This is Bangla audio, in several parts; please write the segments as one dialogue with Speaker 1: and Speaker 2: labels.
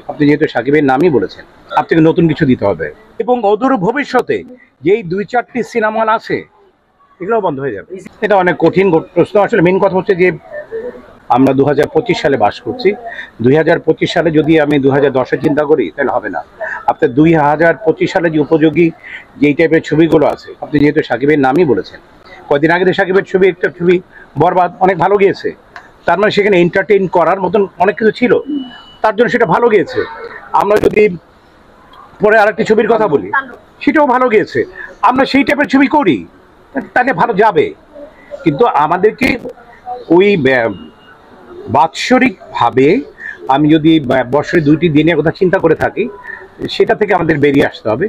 Speaker 1: আপনি যেহেতু সাকিবের নামই বলেছেন, আপনাকে নতুন কিছু দিতে হবে এবং অদূর ভবিষ্যতে যেই 2-4টি সিনেমা আছে এগুলো বন্ধ হয়ে যাবে। এটা অনেক কঠিন প্রশ্ন। আসলে মেন কথা হচ্ছে যে আমরা 2025 সালে বাস করছি। 2025 সালে যদি আমি 2010-এ চিন্তা করি তাহলে হবে না। আপনার 2025 সালে যে উপযোগী যেই টাইপের ছবিগুলো আছে, আপনি যেহেতু সাকিবের নামই বলেছেন, কদিন আগে সাকিবের ছবি একটা ছবি বরবাদ অনেক ভালো গিয়েছে, তার মানে সেখানে এন্টারটেইন করার মতন অনেক কিছু ছিল, তার জন্য সেটা ভালো গিয়েছে। আমরা যদি পরে আরেকটি ছবির কথা বলি, সেটাও ভালো গিয়েছে, আমরা সেই টাইপের ছবি করি, তাহলে ভালো যাবে। কিন্তু আমাদেরকে ওই বাৎসরিকভাবে আমি যদি বছরে 2টি দিনের কথা চিন্তা করে থাকি, সেটা থেকে আমাদের বেরিয়ে আসতে হবে।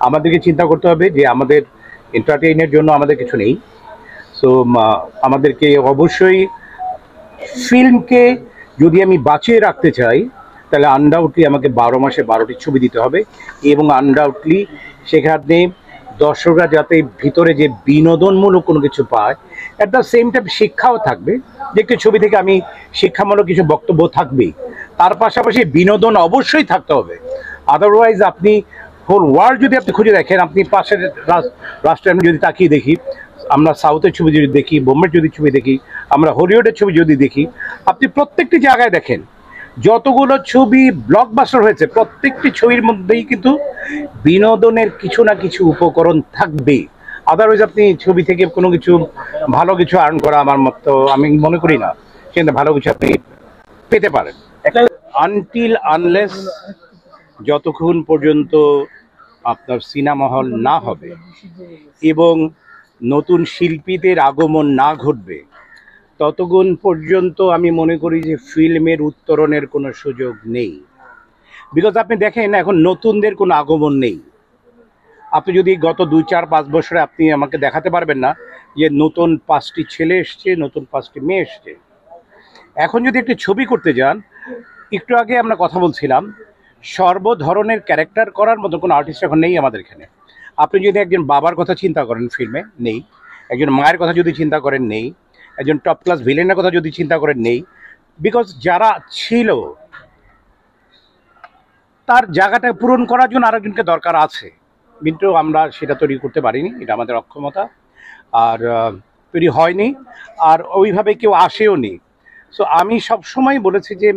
Speaker 1: আমাদেরকে চিন্তা করতে হবে যে আমাদের এন্টারটেইনের জন্য আমাদের কিছু নেই। সো আমাদেরকে অবশ্যই ফিল্মকে যদি আমি বাঁচিয়ে রাখতে চাই, তাহলে আনডাউটলি আমাকে 12 মাসে 12টি ছবি দিতে হবে এবং আনডাউটলি সেখানে দর্শকরা যাতে ভিতরে যে বিনোদনমূলক কোনো কিছু পায়, অ্যাট দ্য সেম টাইম শিক্ষাও থাকবে, যে একটি ছবি থেকে আমি শিক্ষামূলক কিছু বক্তব্য থাকবেই, তার পাশাপাশি বিনোদন অবশ্যই থাকতে হবে। আদারওয়াইজ আপনি হোল ওয়ার্ল্ড যদি আপনি খুঁজে দেখেন, আপনি পাশের রাষ্ট্রে আমি যদি তাকিয়ে দেখি, আমরা সাউথের ছবি যদি দেখি, বোম্বের যদি ছবি দেখি, আমরা হলিউডের ছবি যদি দেখি, আপনি প্রত্যেকটি জায়গায় দেখেন যতগুলো ছবি ব্লকবাস্টার হয়েছে, প্রত্যেকটি ছবির মধ্যেই কিন্তু বিনোদনের কিছু না কিছু উপকরণ থাকবে। আদারওয়াইজ আপনি ছবি থেকে কোনো কিছু ভালো কিছু আর্ন করা আমার মতো আমি মনে করি না, কিন্তু ভালো কিছু আপনি পেতে পারেন। আনটিল আনলেস যতক্ষণ পর্যন্ত আপনার সিনেমা হল না হবে এবং নতুন শিল্পীদের আগমন না ঘটবে, ততক্ষণ পর্যন্ত আমি মনে করি যে ফিল্মের উত্তরণের কোনো সুযোগ নেই। বিকজ আপনি দেখেন এখন নতুনদের কোনো আগমন নেই। আপনি যদি গত 2-4-5 বছরে আপনি আমাকে দেখাতে পারবেন না যে নতুন 5টি ছেলে এসছে, নতুন 5টি মেয়ে এসছে। এখন যদি একটি ছবি করতে যান, একটু আগে আমরা কথা বলছিলাম, সর্ব ধরনের ক্যারেক্টার করার মতো কোনো আর্টিস্ট এখন নেই আমাদের এখানে। আপনি যদি একজন বাবার কথা চিন্তা করেন ফিল্মে, নেই। একজন মায়ের কথা যদি চিন্তা করেন, নেই। একজন টপ ক্লাস ভিলেনের কথা যদি চিন্তা করেন, নেই। বিকজ যারা ছিল তার জায়গাটা পূরণ করার জন্য আরেকজনকে দরকার আছে, কিন্তু আমরা সেটা তৈরি করতে পারিনি, এটা আমাদের অক্ষমতা, আর তৈরি হয়নি, আর ওইভাবে কেউ আসেও নি। সো আমি সবসময় বলেছি যে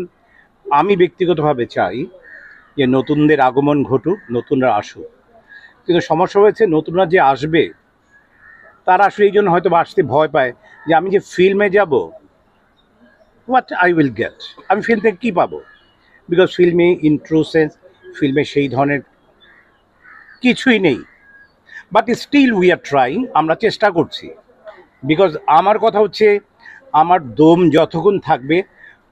Speaker 1: আমি ব্যক্তিগতভাবে চাই যে নতুনদের আগমন ঘটুক, নতুনরা আসুক। কিন্তু সমস্যা হয়েছে নতুনরা যে আসবে তারা আসলে এই জন্য হয়তো আসতে ভয় পায় যে আমি যে ফিল্মে যাব, হোয়াট আই উইল গেট, আমি ফিল্ম থেকে কী পাবো। বিকজ ফিল্মে ইন ট্রু সেন্স ফিল্মে সেই ধরনের কিছুই নেই। But still we are trying, আমরা চেষ্টা করছি। বিকজ আমার কথা হচ্ছে আমার দম যতক্ষণ থাকবে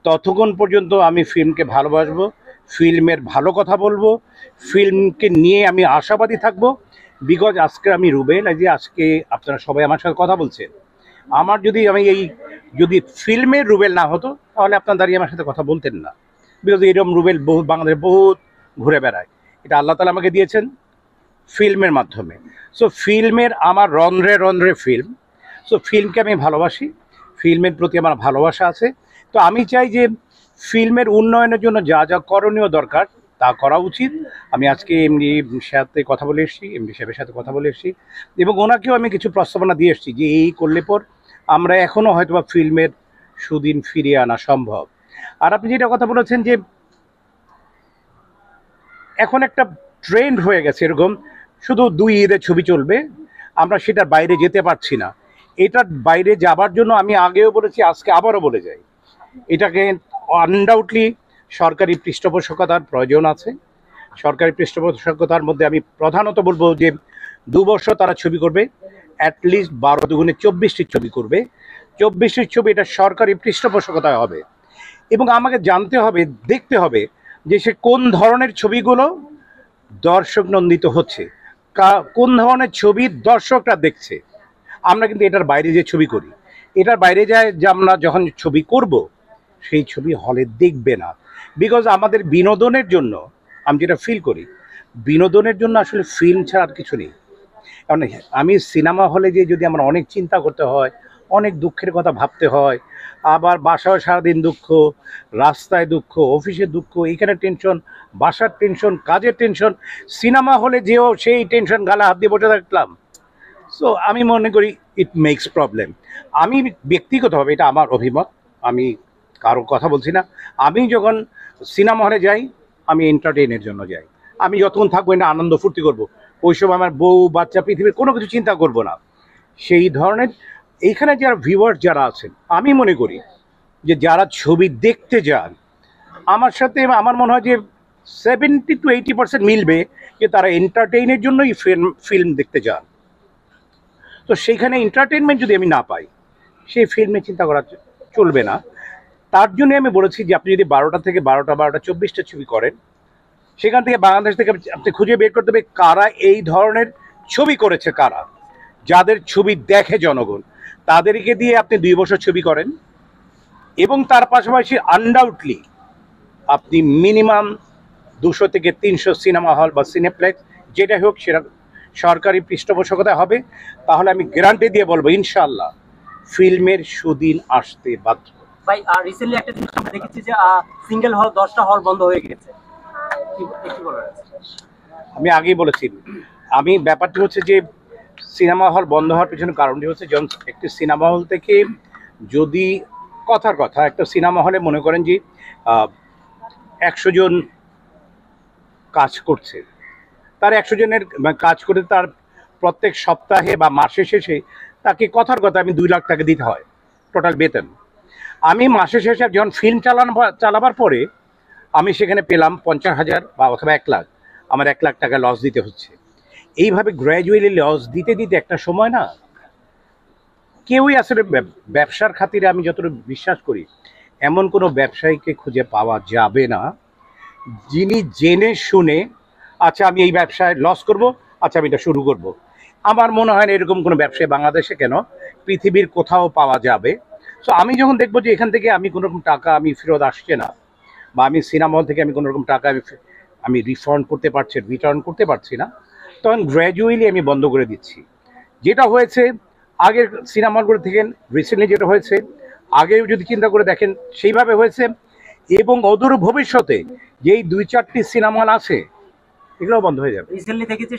Speaker 1: ততক্ষণ পর্যন্ত আমি ফিল্মকে ভালোবাসবো, ফিল্মের ভালো কথা বলবো, ফিল্মকে নিয়ে আমি আশাবাদী থাকবো। বিকজ আজকে আমি রুবেল, এই যে আজকে আপনারা সবাই আমার সাথে কথা বলছেন, আমার যদি যদি ফিল্মের রুবেল না হতো তাহলে আপনার দাঁড়িয়ে আমার সাথে কথা বলতেন না। বিকজ এরকম রুবেল বহু বাংলাদেশে বহুত ঘুরে বেড়ায়, এটা আল্লাহ তাআলা আমাকে দিয়েছেন ফিল্মের মাধ্যমে। সো ফিল্মের আমার রন্ধ্রে রন্ধ্রে ফিল্ম। সো ফিল্মকে আমি ভালোবাসি, ফিল্মের প্রতি আমার ভালোবাসা আছে। তো আমি চাই যে ফিল্মের উন্নয়নের জন্য যা যা করণীয় দরকার তা করা উচিত। আমি আজকে এমডি সাথে কথা বলে এসেছি, এমডি সাহেবের সাথে কথা বলে এসেছি, এবং ওনাকেও আমি কিছু প্রস্তাবনা দিয়ে এসেছি যে এই করলে পর আমরা এখনও হয়তো বা ফিল্মের সুদিন ফিরিয়ে আনা সম্ভব। আর আপনি যেটা কথা বলেছেন যে এখন একটা ট্রেন্ড হয়ে গেছে এরকম, শুধু 2 ঈদের ছবি চলবে, আমরা সেটার বাইরে যেতে পারছি না। এটার বাইরে যাবার জন্য আমি আগেও বলেছি, আজকে আবারও বলে যাই, এটাকে আনডাউটলি সরকারি পৃষ্ঠপোষকতার প্রয়োজন আছে। সরকারি পৃষ্ঠপোষকতার মধ্যে আমি প্রধানত বলবো যে 2 বছর তারা ছবি করবে, অ্যাটলিস্ট 12 দুগুণে 24টি ছবি করবে। 24টি ছবি এটা সরকারি পৃষ্ঠপোষকতায় হবে, এবং আমাকে জানতে হবে, দেখতে হবে যে সে কোন ধরনের ছবিগুলো দর্শক নন্দিত হচ্ছে, কোন ধরনের ছবি দর্শকরা দেখছে। আমরা কিন্তু এটার বাইরে যে ছবি করি, এটার বাইরে যায় যে আমরা যখন ছবি করব সেই ছবি হলে দেখবে না। বিকজ আমাদের বিনোদনের জন্য আমি যেটা ফিল করি, বিনোদনের জন্য আসলে ফিল্ম ছাড়া আর কিছু নেই। কারণ আমি সিনেমা হলে যে যদি আমার অনেক চিন্তা করতে হয়, অনেক দুঃখের কথা ভাবতে হয়, আবার বাসায় সারাদিন দুঃখ, রাস্তায় দুঃখ, অফিসে দুঃখ, এখানে টেনশন, বাসার টেনশন, কাজের টেনশন, সিনেমা হলে যেও সেই টেনশন গালা হাত দিয়ে বসে থাকলাম। সো আমি মনে করি ইট মেক্স প্রবলেম। আমি ব্যক্তিগতভাবে, এটা আমার অভিমত, আমি কারো কথা বলছি না, আমি যখন সিনেমা হলে যাই আমি এন্টারটেইনের জন্য যাই। আমি যতক্ষণ থাকবো এটা আনন্দ ফুর্তি করবো, ওই সময় আমার বউ বাচ্চা পৃথিবীর কোনো কিছু চিন্তা করব না। সেই ধরনের এইখানে যারা ভিউয়ার যারা আছেন, আমি মনে করি যে যারা ছবি দেখতে যান আমার সাথে, আমার মনে হয় যে 70 to 80% মিলবে যে তারা এন্টারটেইনের জন্যই ফিল্ম দেখতে যান। তো সেইখানে এন্টারটেনমেন্ট যদি আমি না পাই, সেই ফিল্মে চিন্তা করা চলবে না। তার জন্য আমি বলেছি যে আপনি যদি 12টা থেকে 12টা 24টা ছবি করেন, সেখান থেকে বাংলাদেশ থেকে আপনি খুঁজে বের করতে হবে কারা এই ধরনের ছবি করেছে, কারা যাদের ছবি দেখে জনগণ, তাদেরকে দিয়ে আপনি 2 বছর ছবি করেন। এবং তার পাশাপাশি আনডাউটলি আপনি মিনিমাম 200 থেকে 300 সিনেমা হল বা সিনেপ্লেক্স যেটা হোক সেটা সরকারি পৃষ্ঠপোষকতা হবে। তাহলে আমি গ্যারান্টি দিয়ে বলবো ইনশাআল্লাহ ফিল্মের সুদিন আসতে বাধ্য।
Speaker 2: ভাই রিসেন্টলি একটা জিনিস আমরা দেখেছি যে সিঙ্গেল হল 10টা হল বন্ধ হয়ে গেছে, কি বলার আছে?
Speaker 1: আমি আগেই বলেছি, আমি ব্যাপারটি হচ্ছে যে সিনেমা হল বন্ধ হওয়ার পিছনে কারণটি হচ্ছে যখন একটি সিনেমা হল থেকে, যদি কথার কথা একটা সিনেমা হলে মনে করেন যে 100 জন কাজ করছে, তার 100 জনের কাজ করে তার প্রত্যেক সপ্তাহে বা মাসের শেষে তাকে কথার কথা আমি 2 লাখ টাকা দিতে হয় টোটাল বেতন। আমি মাসের শেষে যখন ফিল্ম চালাবার পরে আমি সেখানে পেলাম 50,000 বা অথবা 1 লাখ, আমার 1 লাখ টাকা লস দিতে হচ্ছে। এইভাবে গ্র্যাজুয়ালি লস দিতে দিতে একটা সময় না, কেউই আসলে ব্যবসার খাতিরে আমি যতটুকু বিশ্বাস করি এমন কোনো ব্যবসায়ীকে খুঁজে পাওয়া যাবে না যিনি জেনে শুনে আচ্ছা আমি এই ব্যবসায় লস করব, আচ্ছা আমি এটা শুরু করব। আমার মনে হয় না এরকম কোনো ব্যবসায় বাংলাদেশে কেন পৃথিবীর কোথাও পাওয়া যাবে। সো আমি যখন দেখবো যে এখান থেকে আমি কোনো রকম টাকা আমি ফেরত আসছে না, বা আমি সিনেমা হল থেকে আমি কোনো রকম টাকা আমি রিটার্ন করতে পারছি না, তখন গ্র্যাজুয়ালি আমি বন্ধ করে দিচ্ছি। যেটা হয়েছে আগের সিনেমা হলগুলো থেকে রিসেন্টলি যেটা হয়েছে, আগেও যদি চিন্তা করে দেখেন সেইভাবে হয়েছে। এবং অদূর ভবিষ্যতে যেই 2-4টি সিনেমা হল আছে এগুলোও বন্ধ হয়ে যাবে।
Speaker 2: রিসেন্টলি দেখেছি